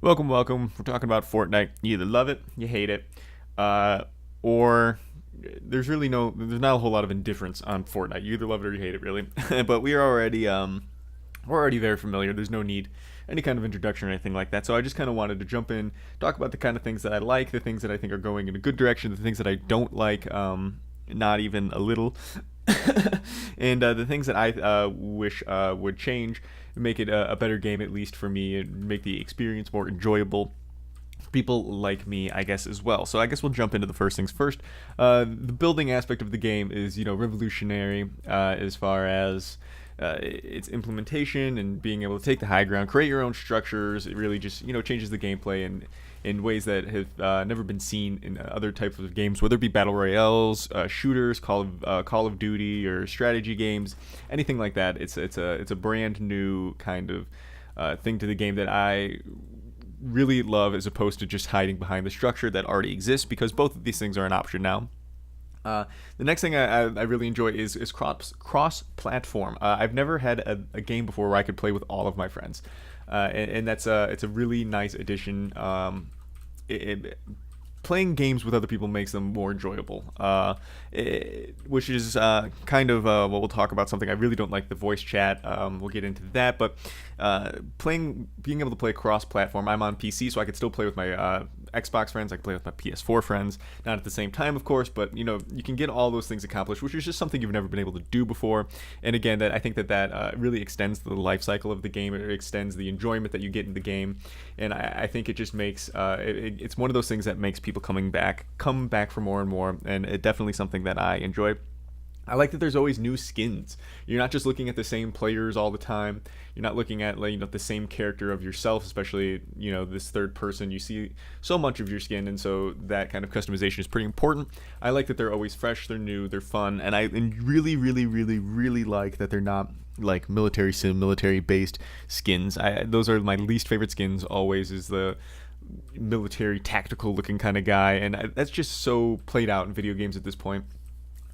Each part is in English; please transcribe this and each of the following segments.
Welcome, welcome. We're talking about Fortnite. You either love it, you hate it, uh, or there's not a whole lot of indifference on Fortnite. You either love it or you hate it, really. But we're already very familiar. There's no need any kind of introduction or anything like that. So I just kind of wanted to jump in, talk about the kind of things that I like, the things that I think are going in a good direction, the things that I don't like, not even a little, and the things that I wish would change, make it a better game at least for me, and make the experience more enjoyable. People like me, I guess, as well. So I guess we'll jump into the first things first. The building aspect of the game is, revolutionary as far as its implementation and being able to take the high ground, create your own structures. It really just changes the gameplay in ways that have never been seen in other types of games, whether it be battle royales, shooters, Call of Duty, or strategy games, anything like that. It's a brand new kind of thing to the game that I really love, as opposed to just hiding behind the structure that already exists, because both of these things are an option now. The next thing I really enjoy is cross platform. I've never had a game before where I could play with all of my friends, and it's a really nice addition. Playing games with other people makes them more enjoyable, which is kind of what we'll talk about. Something I really don't like, the voice chat. We'll get into that, but being able to play cross-platform. I'm on PC, so I could still play with my Xbox friends. I can play with my PS4 friends, not at the same time, of course, but you can get all those things accomplished, which is just something you've never been able to do before. And again, that I think that really extends the life cycle of the game. It extends the enjoyment that you get in the game, and I think it just makes it's one of those things that makes people come back for more and more, and it definitely something that I enjoy. I like that there's always new skins. You're not just looking at the same players all the time. You're not looking at the same character of yourself, especially this third person. You see so much of your skin, and so that kind of customization is pretty important. I like that they're always fresh, they're new, they're fun, and I really, really, really, really like that they're not like military based skins. Those are my least favorite skins. Always is the military tactical looking kind of guy, and that's just so played out in video games at this point.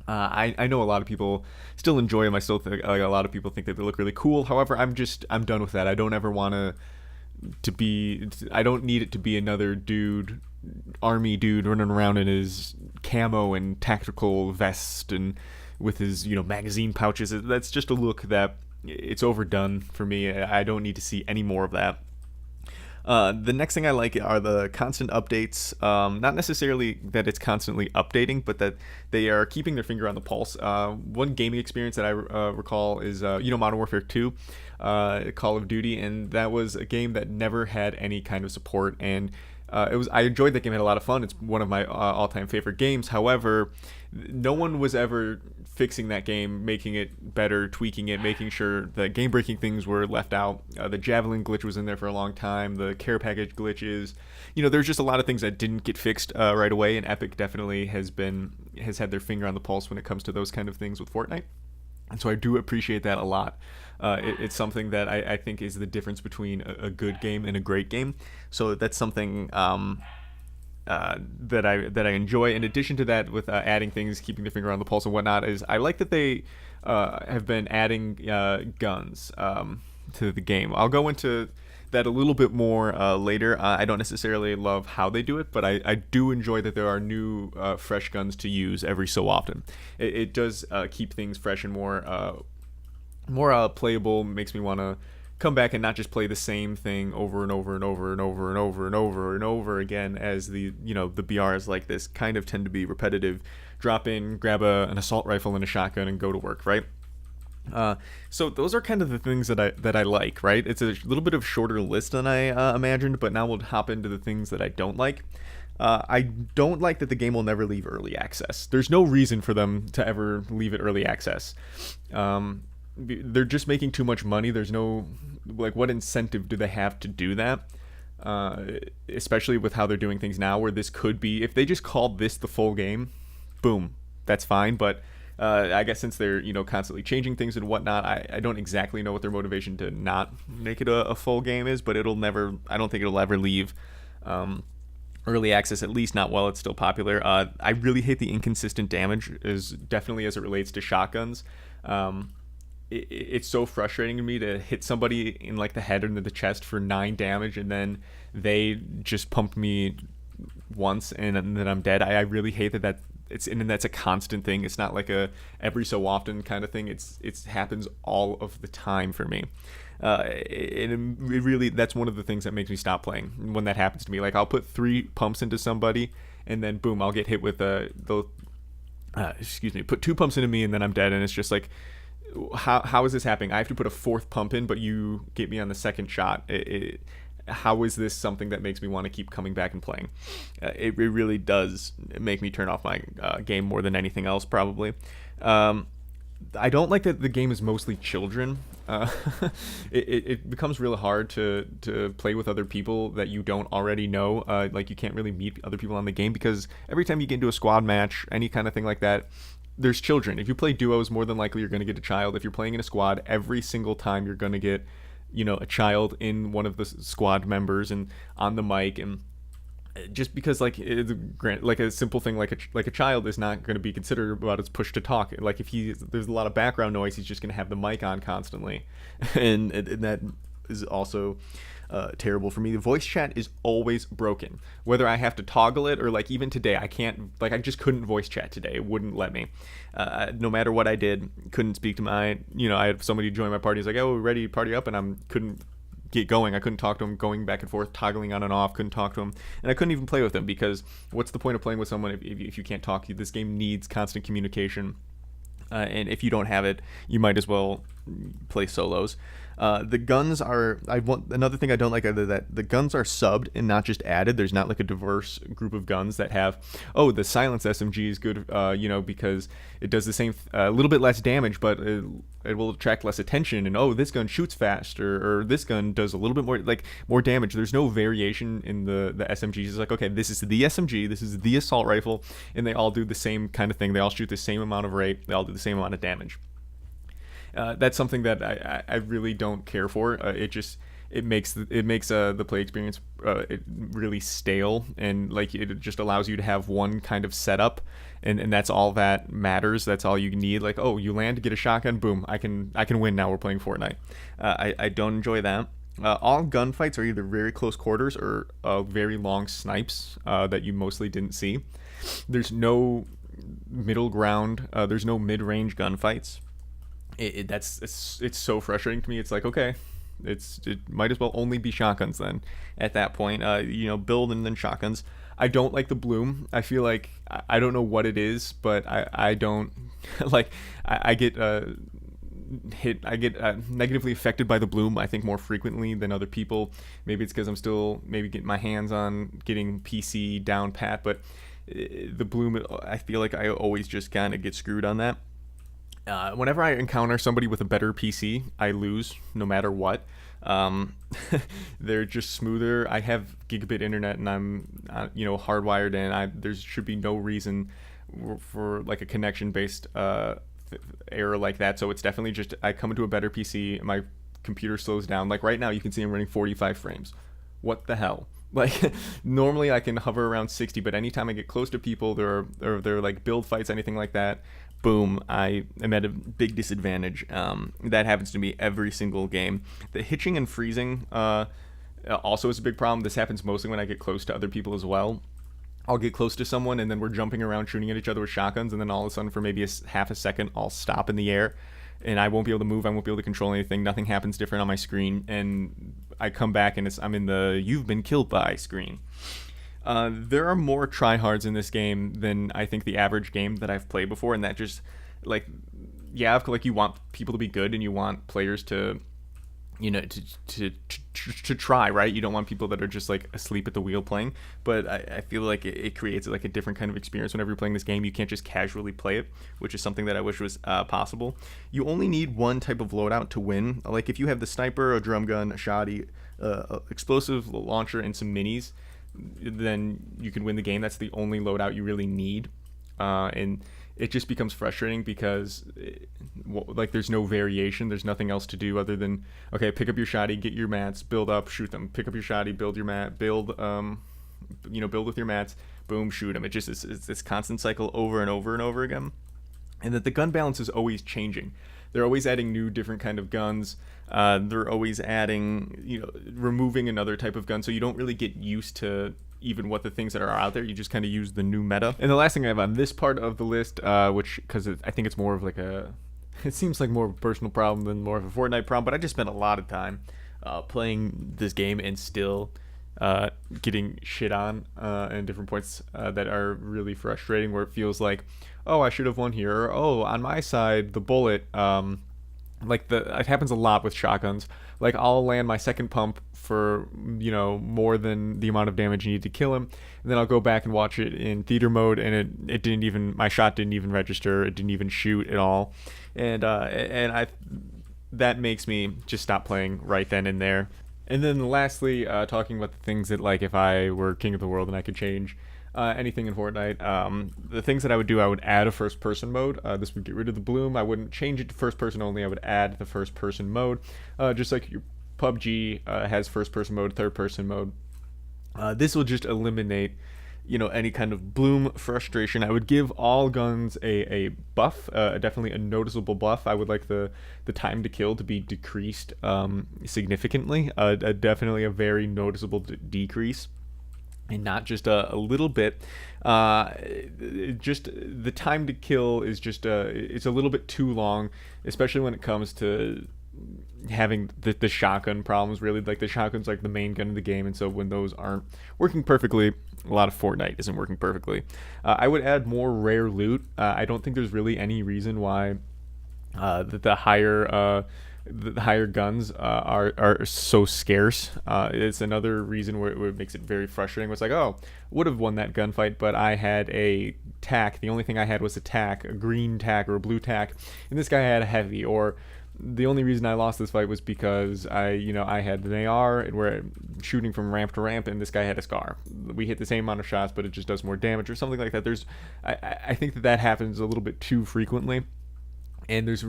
I know a lot of people still enjoy them. I still think like a lot of people think that they look really cool. However, I'm done with that. I don't ever want to be. I don't need it to be another army dude running around in his camo and tactical vest and with his magazine pouches. That's just a look that it's overdone for me. I don't need to see any more of that. The next thing I like are the constant updates. Not necessarily that it's constantly updating, but that they are keeping their finger on the pulse. One gaming experience that I recall is Modern Warfare 2, Call of Duty, and that was a game that never had any kind of support. And I enjoyed that game. I had a lot of fun. It's one of my all-time favorite games. However, no one was ever fixing that game, making it better, tweaking it, making sure the game-breaking things were left out. The Javelin glitch was in there for a long time. The care package glitches. There's just a lot of things that didn't get fixed right away. And Epic definitely has had their finger on the pulse when it comes to those kind of things with Fortnite. And so I do appreciate that a lot. It's something that I think is the difference between a good game and a great game. So that's something that I enjoy. In addition to that, with adding things, keeping their finger on the pulse and whatnot, is I like that they have been adding guns to the game. I'll go into that a little bit more later. I don't necessarily love how they do it, but I do enjoy that there are new fresh guns to use every so often. It does keep things fresh and more playable. Makes me want to come back and not just play the same thing over and over and over and over and over and over and over again, as the BRs like this kind of tend to be repetitive. Drop in, grab an assault rifle and a shotgun and go to work, right? So those are kind of the things that I like, right? It's a little bit of shorter list than I imagined, but now we'll hop into the things that I don't like. I don't like that the game will never leave early access. There's no reason for them to ever leave it early access. They're just making too much money. There's no, what incentive do they have to do that? Especially with how they're doing things now, where this could be, if they just called this the full game, boom, that's fine. But I guess since they're constantly changing things and whatnot, I don't exactly know what their motivation to not make it a full game is, but I don't think it'll ever leave early access, at least not while it's still popular. I really hate the inconsistent damage, definitely as it relates to shotguns. it's so frustrating to me to hit somebody in like the head or the chest for 9 damage, and then they just pump me once and then I'm dead. I really hate that and that's a constant thing. It's not like a every so often kind of thing. It happens all of the time for me. And it really, that's one of the things that makes me stop playing when that happens to me. Like I'll put 3 pumps into somebody, and then boom, I'll get hit with put 2 pumps into me, and then I'm dead. And it's just like, how is this happening? I have to put a 4th pump in, but you get me on the 2nd shot. How is this something that makes me want to keep coming back and playing? It really does make me turn off my game more than anything else, probably. I don't like that the game is mostly children. It becomes really hard to play with other people that you don't already know. Like you can't really meet other people on the game, because every time you get into a squad match, any kind of thing like that, there's children. If you play duos, more than likely you're going to get a child. If you're playing in a squad, every single time you're going to get, a child in one of the squad members and on the mic. And just because like a simple thing like a child is not going to be considered about his push to talk. Like if there's a lot of background noise, he's just going to have the mic on constantly, and that is also terrible for me. The voice chat is always broken, whether I have to toggle it or like even today I can't, like I just couldn't voice chat today. It wouldn't let me. No matter what I did, couldn't speak to my, I had somebody join my party. He's like, oh, we're ready to party up, and I couldn't get going. I couldn't talk to him, going back and forth, toggling on and off, couldn't talk to him, and I couldn't even play with him, because what's the point of playing with someone if you can't talk? This game needs constant communication, and if you don't have it, you might as well play solos. The guns are, another thing I don't like, is that the guns are subbed and not just added. There's not like a diverse group of guns that have, the silence SMG is good, because it does the same, a little bit less damage, but it will attract less attention. And this gun shoots faster, or this gun does a little bit more damage. There's no variation in the SMGs. It's like, okay, this is the SMG, this is the assault rifle, and they all do the same kind of thing. They all shoot the same amount of rate. They all do the same amount of damage. That's something that I really don't care for. It makes the play experience it really stale, and like it just allows you to have one kind of setup, and that's all that matters. That's all you need. Like, you land to get a shotgun, boom, I can win now. We're playing Fortnite. I don't enjoy that. All gunfights are either very close quarters or very long snipes that you mostly didn't see. There's no middle ground. There's no mid-range gunfights. It's so frustrating to me. It's like, okay, it might as well only be shotguns then at that point. Build and then shotguns. I don't like the bloom. I feel like I don't know what it is, but I don't like. I get negatively affected by the bloom, I think, more frequently than other people. Maybe it's because I'm still getting my hands on getting PC down pat, but the bloom, I feel like I always just kind of get screwed on that. Whenever I encounter somebody with a better PC, I lose no matter what. They're just smoother. I have gigabit internet, and I'm hardwired in. There should be no reason for like a connection based error like that. So it's definitely just I come into a better PC, my computer slows down. Like right now, you can see I'm running 45 frames. What the hell? Like normally I can hover around 60, but anytime I get close to people, there are like build fights, anything like that, boom, I am at a big disadvantage. That happens to me every single game. The hitching and freezing also is a big problem. This happens mostly when I get close to other people as well. I'll get close to someone, and then we're jumping around shooting at each other with shotguns, and then all of a sudden for maybe half a second I'll stop in the air, and I won't be able to move. I won't be able to control anything. Nothing happens different on my screen, and I come back and I'm in the "you've been killed by" screen. There are more tryhards in this game than I think the average game that I've played before, and that just like you want people to be good, and you want players to to try, right? You don't want people that are just like asleep at the wheel playing, but I feel like it creates like a different kind of experience whenever you're playing this game. You can't just casually play it, which is something that I wish was possible. You only need one type of loadout to win. Like if you have the sniper, a drum gun, a shotty, explosive launcher, and some minis, then you can win the game. That's the only loadout you really need, and it just becomes frustrating because there's no variation. There's nothing else to do other than, okay, pick up your shotty, get your mats, build up, shoot them. Pick up your shotty, build your mat, build with your mats, boom, shoot them. It's this constant cycle over and over and over again, and that the gun balance is always changing. They're always adding new, different kind of guns. They're always adding, removing another type of gun, so you don't really get used to even what the things that are out there. You just kind of use the new meta. And the last thing I have on this part of the list, which because I think it's more of like it seems like more of a personal problem than more of a Fortnite problem, but I just spent a lot of time playing this game and still getting shit on in different points that are really frustrating, where it feels like, oh, I should have won here, or oh, on my side the bullet, it happens a lot with shotguns. Like, I'll land my second pump for more than the amount of damage you need to kill him, and then I'll go back and watch it in theater mode, and it didn't even, my shot didn't even register, it didn't even shoot at all, and I that makes me just stop playing right then and there. And then lastly, talking about the things that, like, if I were king of the world and I could change anything in Fortnite, the things that I would add a first-person mode. This would get rid of the bloom. I wouldn't change it to first-person only. I would add the first-person mode, just like your PUBG has first-person mode, third-person mode. This will just eliminate, any kind of bloom frustration. I would give all guns a buff, definitely a noticeable buff. I would like the time to kill to be decreased significantly, definitely a very noticeable decrease, and not just a little bit. Just the time to kill is just it's a little bit too long, especially when it comes to having the shotgun problems. Really, like, the shotgun's like the main gun in the game, and so when those aren't working perfectly, a lot of Fortnite isn't working perfectly. I would add more rare loot. I don't think there's really any reason why the higher guns are so scarce. It's another reason where it makes it very frustrating. It's like, oh, would have won that gunfight, but I had a tac. The only thing I had was a tac, a green tac or a blue tac, and this guy had a heavy. Or the only reason I lost this fight was because I had an AR and we're shooting from ramp to ramp, and this guy had a SCAR. We hit the same amount of shots, but it just does more damage or something like that. I think that happens a little bit too frequently. And there's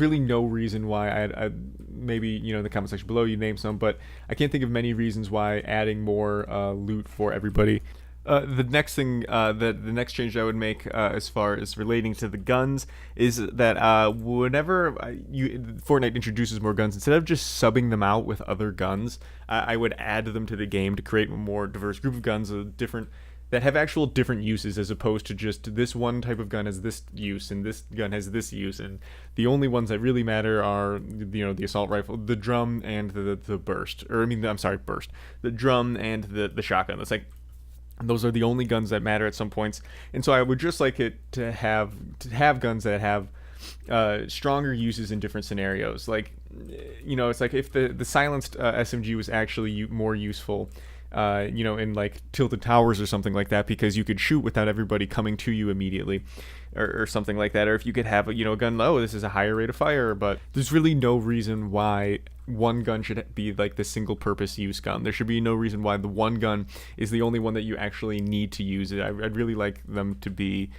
really no reason why. I maybe in the comment section below you name some, but I can't think of many reasons why adding more loot for everybody. The next thing, the next change I would make as far as relating to the guns is that whenever Fortnite introduces more guns, instead of just subbing them out with other guns, I would add them to the game to create a more diverse group of guns, that have actual different uses, as opposed to just this one type of gun has this use and this gun has this use, and the only ones that really matter are the assault rifle, the drum, and the burst, burst, the drum and the shotgun. It's like, those are the only guns that matter at some points. And so I would just like it to have guns that have stronger uses in different scenarios. Like, it's like if the silenced SMG was actually more useful in like tilted towers or something like that, because you could shoot without everybody coming to you immediately, or something like that. Or if you could have a gun, this is a higher rate of fire, but there's really no reason why one gun should be like the single purpose use gun. There should be no reason why the one gun is the only one that you actually need to use it. I'd really like them to be,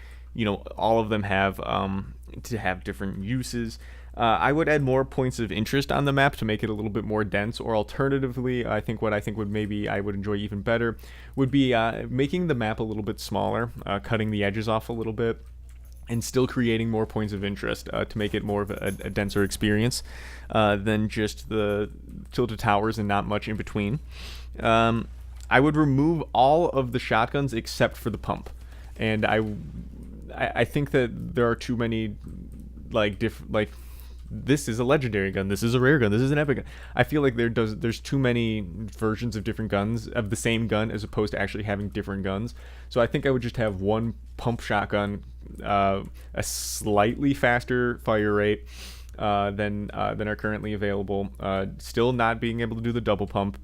all of them have to have different uses. I would add more points of interest on the map to make it a little bit more dense, or alternatively, I think I would enjoy even better would be making the map a little bit smaller, cutting the edges off a little bit, and still creating more points of interest to make it more of a denser experience than just the tilted towers and not much in between. I would remove all of the shotguns except for the pump, and I think that there are too many this is a legendary gun, this is a rare gun, this is an epic gun. I feel like there's too many versions of different guns of the same gun, as opposed to actually having different guns. So I think I would just have one pump shotgun, a slightly faster fire rate than are currently available, still not being able to do the double pump,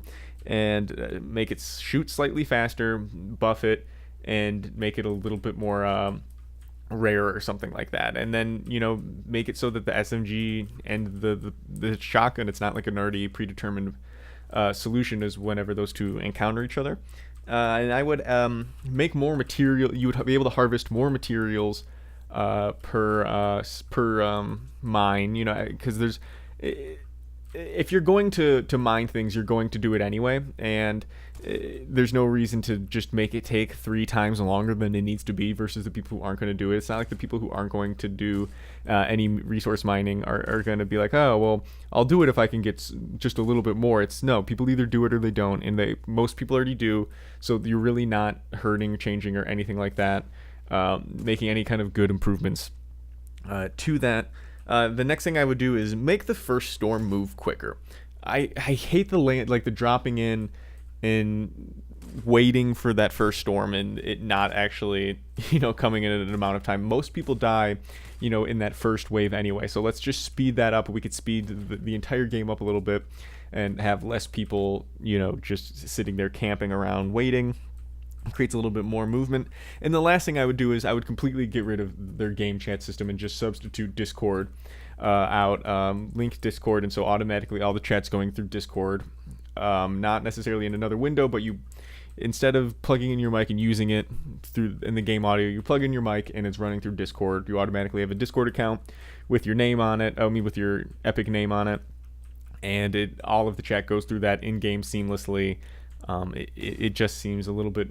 and make it shoot slightly faster, buff it, and make it a little bit more rare or something like that. And then make it so that the SMG and the shotgun, it's not like an already predetermined solution is whenever those two encounter each other. And I would make more material. You would be able to harvest more materials per mine, because if you're going to mine things, you're going to do it anyway, and there's no reason to just make it take 3 times longer than it needs to be versus the people who aren't going to do it. It's not like the people who aren't going to do any resource mining are going to be like, oh, well, I'll do it if I can get just a little bit more. It's no, people either do it or they don't, and most people already do, so you're really not hurting, changing, or anything like that, making any kind of good improvements to that. The next thing I would do is make the first storm move quicker. I hate the land, like the dropping in and waiting for that first storm and it not actually, coming in at an amount of time. Most people die, in that first wave anyway. So let's just speed that up. We could speed the entire game up a little bit and have less people, just sitting there camping around waiting. Creates a little bit more movement. And the last thing I would do is I would completely get rid of their game chat system and just substitute Discord out, link Discord, and so automatically all the chat's going through Discord, not necessarily in another window, but you, instead of plugging in your mic and using it through in the game audio, you plug in your mic and it's running through Discord. You automatically have a Discord account with your name on it, with your Epic name on it, and all of the chat goes through that in-game seamlessly. It just seems a little bit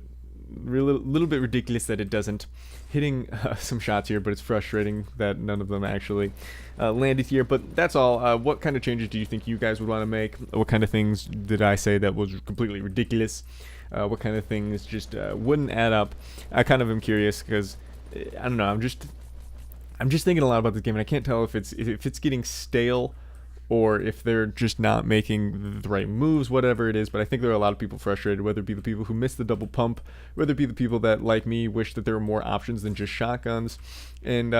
ridiculous that it doesn't. Hitting some shots here, but it's frustrating that none of them actually landed here. But that's all. What kind of changes do you think you guys would want to make? What kind of things did I say that was completely ridiculous? What kind of things just wouldn't add up? I kind of am curious because I don't know. I'm just thinking a lot about this game, and I can't tell if it's getting stale or if they're just not making the right moves, whatever it is. But I think there are a lot of people frustrated, whether it be the people who missed the double pump, whether it be the people that, like me, wish that there were more options than just shotguns. And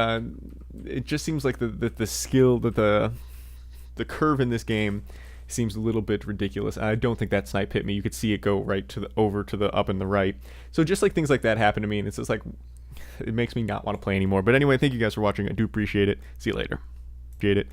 it just seems like the skill, that the curve in this game seems a little bit ridiculous. I don't think that snipe hit me. You could see it go right over to the up and the right. So just like things like that happen to me, and it's just like, it makes me not want to play anymore. But anyway, thank you guys for watching. I do appreciate it. See you later. Appreciate it.